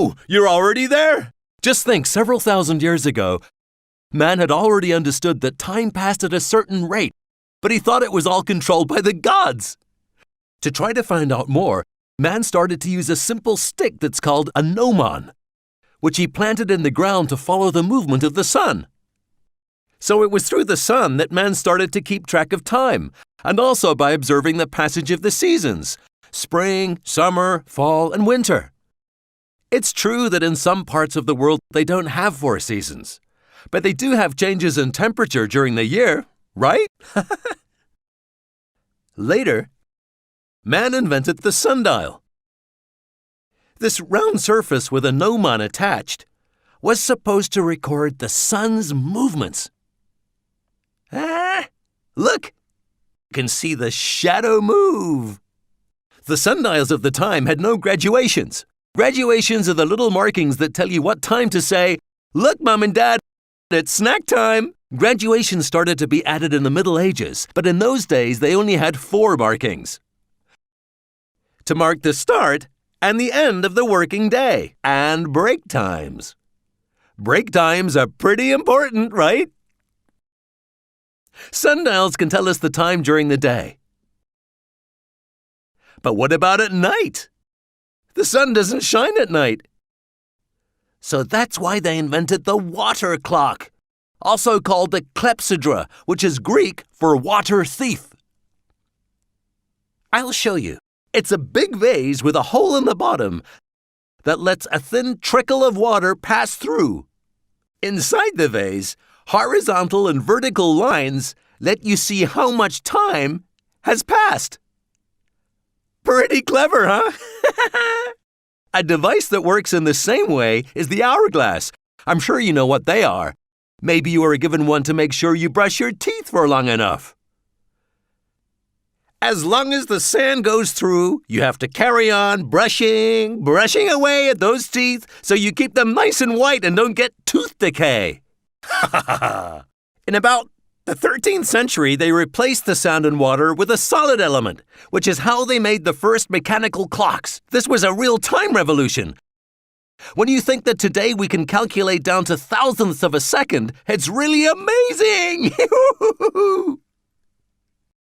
Whoa! You're already there? Just think, several thousand years ago, man had already understood that time passed at a certain rate, but he thought it was all controlled by the gods. To try to find out more, man started to use a simple stick that's called a gnomon, which he planted in the ground to follow the movement of the sun. So it was through the sun that man started to keep track of time, and also by observing the passage of the seasons: spring, summer, fall, and winter. It's true that in some parts of the world they don't have 4 seasons, but they do have changes in temperature during the year, right? Later, man invented the sundial. This round surface with a gnomon attached was supposed to record the sun's movements. Look! You can see the shadow move. The sundials of the time had no graduations. Graduations are the little markings that tell you what time to say, "Look, Mom and Dad, it's snack time." Graduations started to be added in the Middle Ages, but in those days they only had 4 markings to mark the start and the end of the working day, and break times. Break times are pretty important, right? Sundials can tell us the time during the day. But what about at night? The sun doesn't shine at night. So that's why they invented the water clock, also called the clepsydra, which is Greek for water thief. I'll show you. It's a big vase with a hole in the bottom that lets a thin trickle of water pass through. Inside the vase, horizontal and vertical lines let you see how much time has passed. Pretty clever, huh? A device that works in the same way is the hourglass. I'm sure you know what they are. Maybe you were given one to make sure you brush your teeth for long enough. As long as the sand goes through, you have to carry on brushing away at those teeth so you keep them nice and white and don't get tooth decay. In about the 13th century, they replaced the sand and water with a solid element, which is how they made the first mechanical clocks. This was a real time revolution. When you think that today we can calculate down to thousandths of a second, it's really amazing!